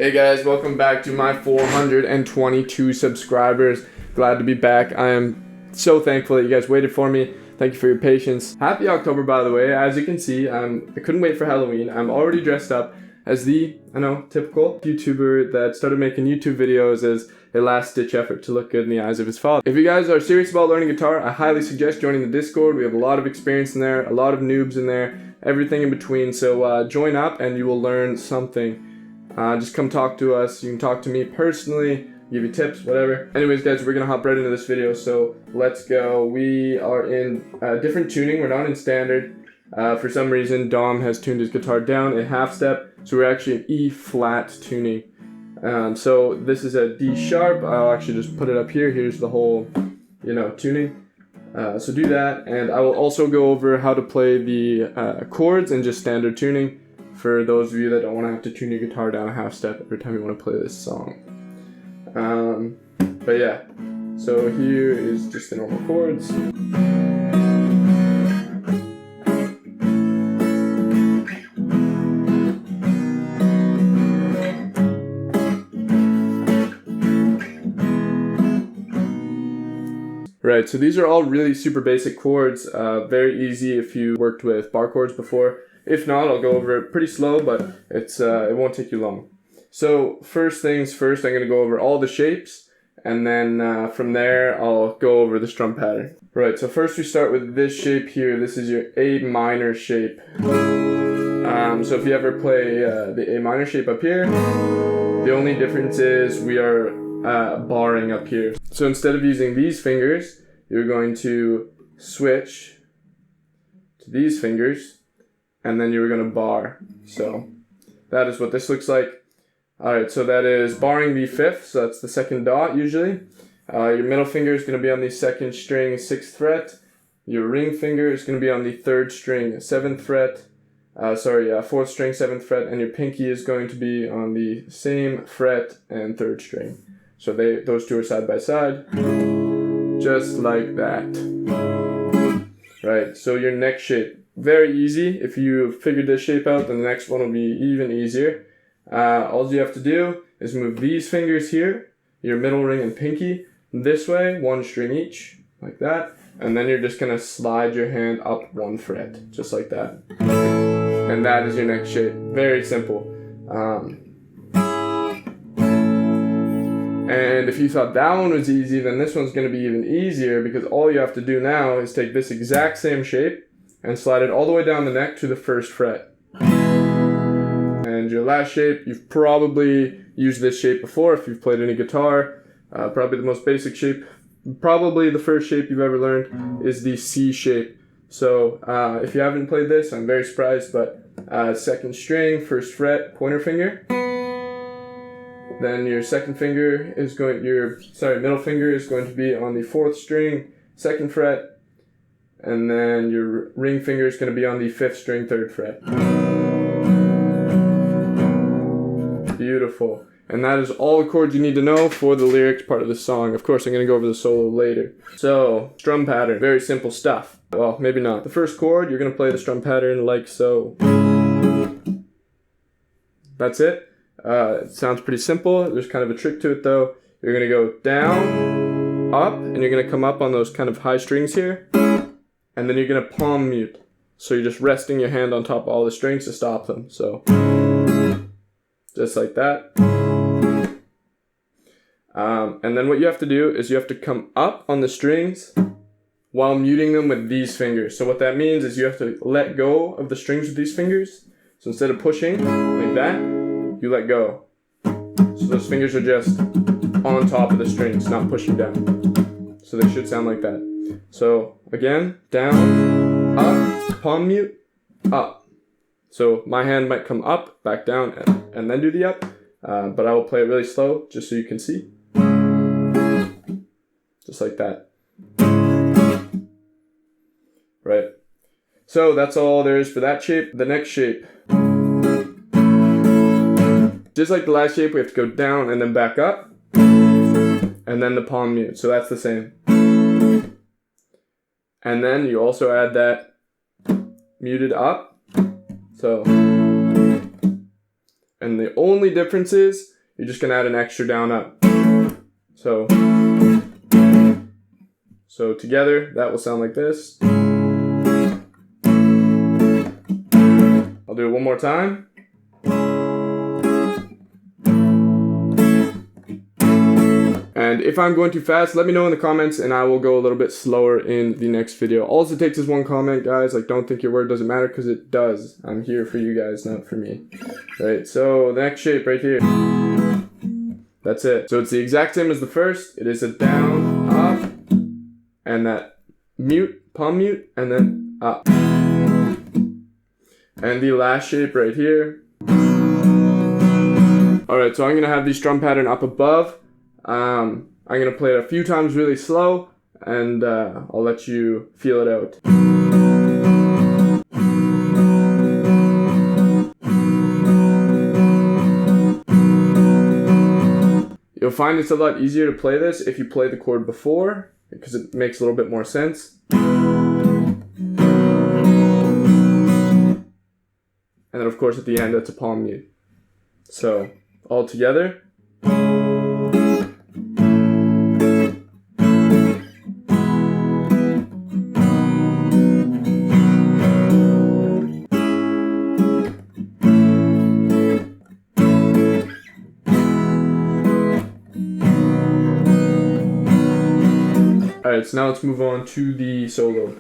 Hey guys, welcome back to my 422 subscribers. Glad to be back. I am so thankful that you guys waited for me. Thank you for your patience. Happy October, by the way. As you can see, I couldn't wait for Halloween. I'm already dressed up as the, typical YouTuber that started making YouTube videos as a last-ditch effort to look good in the eyes of his father. If you guys are serious about learning guitar, I highly suggest joining the Discord. We have a lot of experience in there, a lot of noobs in there, everything in between. So join up and you will learn something. Just come talk to us. You can talk to me personally, give you tips, whatever. Anyways, guys, we're gonna hop right into this video, so let's go. We are in different tuning. We're not in standard. For some reason, Dom has tuned his guitar down a half step, so we're actually in E flat tuning. So this is a D sharp. I'll actually just put it up here. Here's the whole, tuning. So do that, and I will also go over how to play the chords in just standard tuning, for those of you that don't want to have to tune your guitar down a half step every time you want to play this song. But yeah, so here is just the normal chords. Right, so these are all really super basic chords, very easy if you worked with bar chords before. If not, I'll go over it pretty slow, but it won't take you long. So first things first, I'm going to go over all the shapes, and then from there I'll go over the strum pattern. Right, so first we start with this shape here. This is your A minor shape. So if you ever play the A minor shape up here, the only difference is we are barring up here. So instead of using these fingers, you're going to switch to these fingers, and then you're going to bar. So that is what this looks like. Alright, so that is barring the fifth, so that's the second dot usually. Your middle finger is going to be on the second string, 6th fret. Your ring finger is going to be on the 3rd string, 7th fret. 4th string, 7th fret, and your pinky is going to be on the same fret and 3rd string. So those two are side by side, just like that. Right, so your neck shape. Very easy. If you figured this shape out, then the next one will be even easier. All you have to do is move these fingers here, your middle ring and pinky, this way, 1 string each, like that. And then you're just going to slide your hand up 1 fret, just like that. And that is your neck shape. Very simple. And if you thought that one was easy, then this one's going to be even easier, because all you have to do now is take this exact same shape and slide it all the way down the neck to the 1st fret. And your last shape, you've probably used this shape before if you've played any guitar. Probably the most basic shape, probably the first shape you've ever learned, is the C shape. So if you haven't played this, I'm very surprised, but 2nd string, 1st fret, pointer finger. Then your middle finger is going to be on the 4th string, 2nd fret. And then your ring finger is going to be on the 5th string, 3rd fret. Beautiful. And that is all the chords you need to know for the lyrics part of the song. Of course, I'm going to go over the solo later. So, strum pattern. Very simple stuff. Well, maybe not. The first chord, you're going to play the strum pattern like so. That's it. It sounds pretty simple. There's kind of a trick to it though. You're going to go down, up, and you're going to come up on those kind of high strings here. And then you're going to palm mute. So you're just resting your hand on top of all the strings to stop them. So, just like that. And then what you have to do is you have to come up on the strings while muting them with these fingers. So what that means is you have to let go of the strings with these fingers. So instead of pushing like that, you let go. So those fingers are just on top of the strings, not pushing down. So they should sound like that. So again, down, up, palm mute, up. So my hand might come up, back down, and then do the up. But I will play it really slow just so you can see. Just like that. Right. So that's all there is for that shape. The next shape. Just like the last shape, we have to go down and then back up. And then the palm mute. So that's the same. And then you also add that muted up. So And the only difference is you're just gonna add an extra down up. So together that will sound like this. I'll do it one more time. And if I'm going too fast, let me know in the comments and I will go a little bit slower in the next video. All it takes is one comment, guys. Like, don't think your word doesn't matter, because it does. I'm here for you guys, not for me. Right, so the next shape right here. That's it. So it's the exact same as the first. It is a down, up, and that mute, palm mute, and then up. And the last shape right here. Alright, so I'm going to have the strum pattern up above. I'm going to play it a few times really slow, and I'll let you feel it out. You'll find it's a lot easier to play this if you play the chord before, because it makes a little bit more sense. And then of course at the end it's a palm mute. So, all together. Alright, so now let's move on to the solo.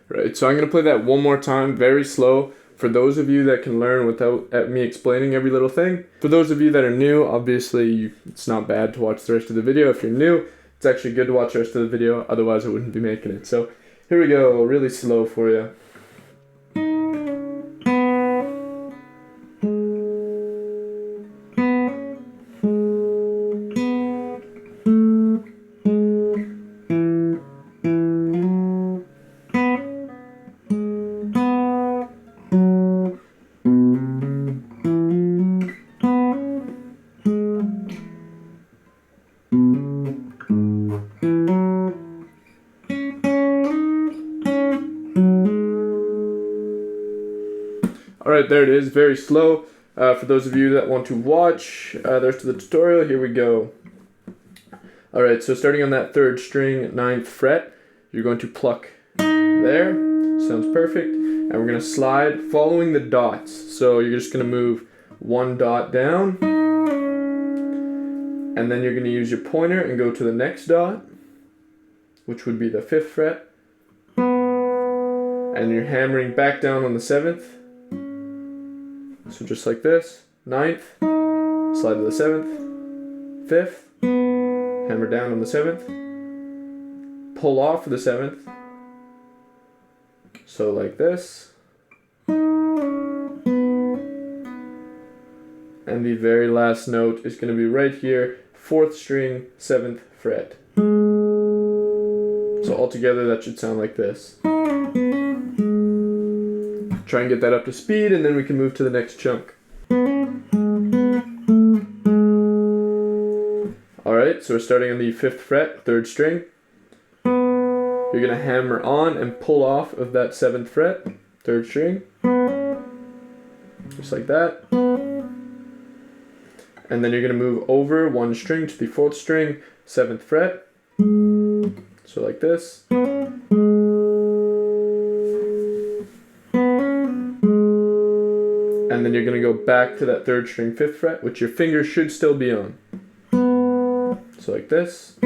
Right, so I'm going to play that one more time, very slow, for those of you that can learn without me explaining every little thing. For those of you that are new, obviously it's not bad to watch the rest of the video. If you're new, it's actually good to watch the rest of the video, otherwise I wouldn't be making it. So here we go, really slow for you. Alright, there it is, very slow. For those of you that want to watch the rest of the tutorial, here we go. Alright, so starting on that 3rd string, 9th fret, you're going to pluck there. Sounds perfect. And we're going to slide following the dots. So you're just going to move one dot down. And then you're going to use your pointer and go to the next dot, which would be the 5th fret. And you're hammering back down on the 7th. So just like this, 9th, slide to the 7th, 5th, hammer down on the 7th, pull off of the 7th, so like this, and the very last note is going to be right here, 4th string, 7th fret. So altogether that should sound like this. Try and get that up to speed, and then we can move to the next chunk. Alright, so we're starting on the 5th fret, 3rd string. You're going to hammer on and pull off of that 7th fret, 3rd string. Just like that. And then you're going to move over one string to the 4th string, 7th fret. So like this. And then you're going to go back to that 3rd string, 5th fret, which your finger should still be on. So like this.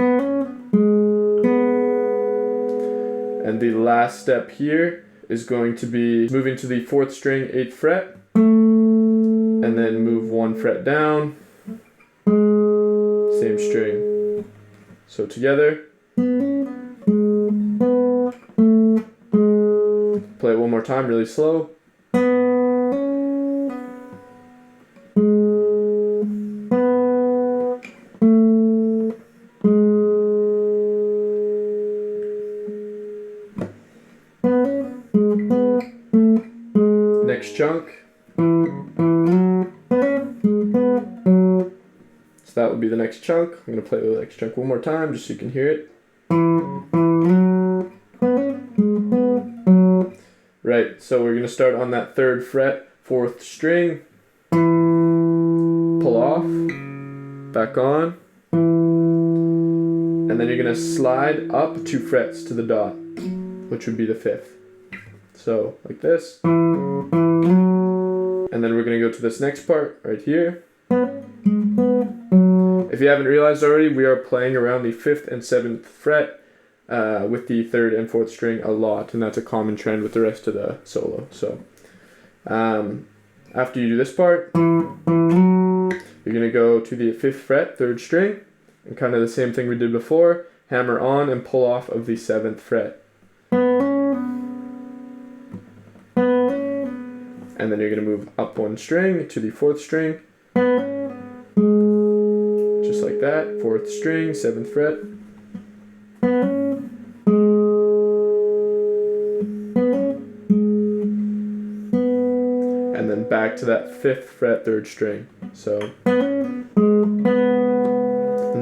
And the last step here is going to be moving to the 4th string, 8th fret, and then move one fret down, same string. So together. Play it one more time, really slow. Next chunk. that would be the next chunk. I'm going to play the next chunk one more time just so you can hear it. Right, so we're going to start on that 3rd fret, 4th string, pull off, back on, and then you're going to slide up 2 frets to the dot, which would be the 5th. So, like this. And then we're going to go to this next part right here. If you haven't realized already, we are playing around the 5th and 7th fret with the 3rd and 4th string a lot, and that's a common trend with the rest of the solo. So, after you do this part, you're going to go to the 5th fret, 3rd string, and kind of the same thing we did before, hammer on and pull off of the 7th fret. And then you're going to move up 1 string to the 4th string, just like that, 4th string, 7th fret. And then back to that 5th fret, 3rd string. So, and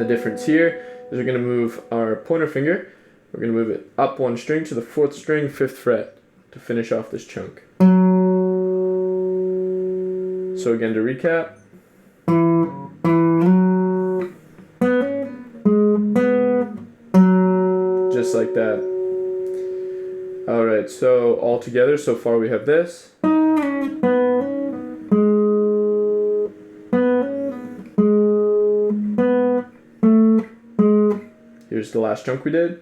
the difference here is we're going to move our pointer finger, we're going to move it up 1 string to the 4th string, 5th fret to finish off this chunk. So again, to recap, just like that. Alright, so all together, so far we have this. Here's the last chunk we did.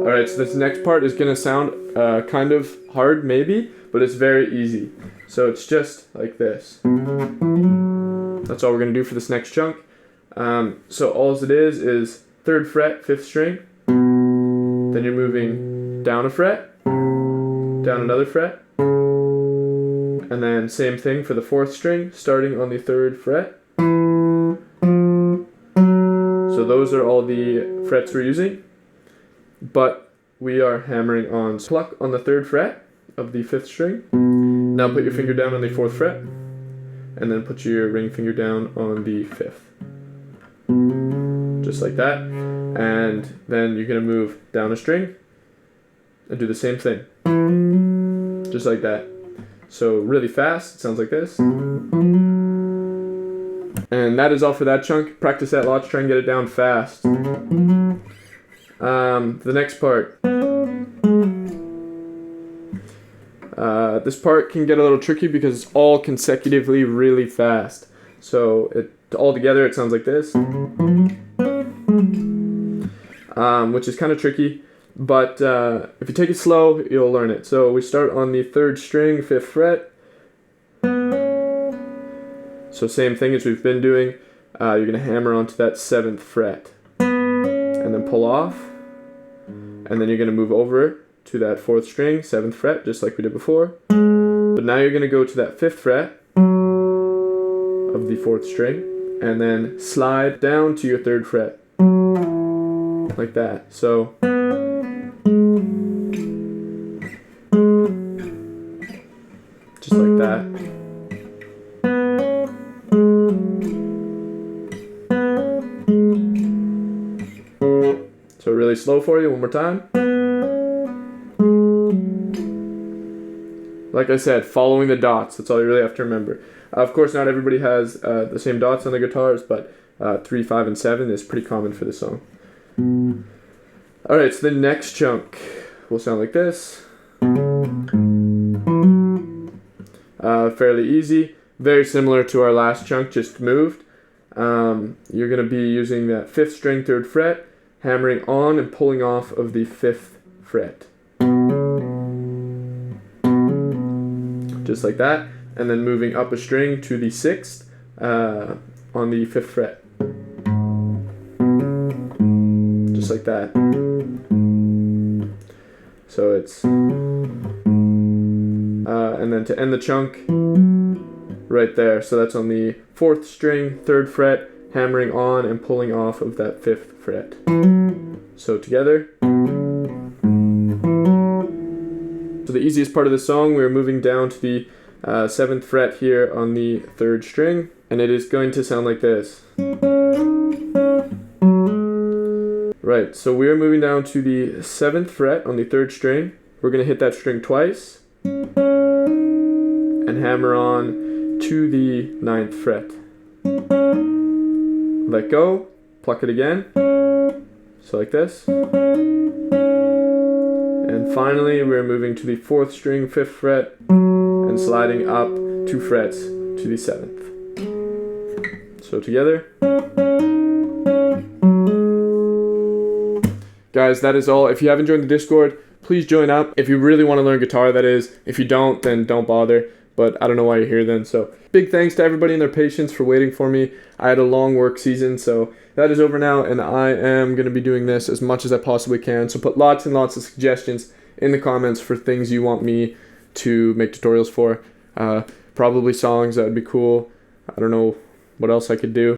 Alright, so this next part is going to sound kind of hard maybe, but it's very easy. So it's just like this. That's all we're going to do for this next chunk. So all it is 3rd fret, 5th string. Then you're moving down a fret, down another fret. And then same thing for the 4th string, starting on the 3rd fret. So those are all the frets we're using. But we are hammering on pluck on the 3rd fret of the 5th string. Now put your finger down on the 4th fret, and then put your ring finger down on the 5th. Just like that. And then you're going to move down a string and do the same thing. Just like that. So really fast, it sounds like this. And that is all for that chunk. Practice that lots, try and get it down fast. The next part. This part can get a little tricky because it's all consecutively really fast. So all together it sounds like this. Which is kind of tricky, but if you take it slow, you'll learn it. So we start on the 3rd string, 5th fret. So same thing as we've been doing. You're going to hammer onto that 7th fret. And then pull off. And then you're going to move over to that 4th string, 7th fret, just like we did before. But now you're going to go to that 5th fret of the 4th string. And then slide down to your 3rd fret. Like that. So just like that. So really slow for you, one more time. Like I said, following the dots, that's all you really have to remember. Of course, not everybody has the same dots on the guitars, but 3, 5, and 7 is pretty common for the song. Alright, so the next chunk will sound like this. Fairly easy. Very similar to our last chunk, just moved. You're going to be using that 5th string, 3rd fret, hammering on and pulling off of the 5th fret. Just like that. And then moving up a string to the 6th on the 5th fret. Just like that. So it's and then to end the chunk right there, so that's on the 4th string, 3rd fret, hammering on and pulling off of that 5th fret. So together. So the easiest part of the song, we're moving down to the 7th fret here on the 3rd string, and it is going to sound like this. Right, so we're moving down to the 7th fret on the 3rd string. We're going to hit that string twice and hammer on to the 9th fret. Let go, pluck it again, so like this. And finally, we're moving to the 4th string, 5th fret, and sliding up 2 frets to the 7th. So together. Guys, that is all. If you haven't joined the Discord, please join up. If you really want to learn guitar, that is. If you don't, then don't bother. But I don't know why you're here then. So big thanks to everybody and their patience for waiting for me. I had a long work season, so that is over now, and I am going to be doing this as much as I possibly can. So put lots and lots of suggestions in the comments for things you want me to make tutorials for. Probably songs, that would be cool. I don't know what else I could do.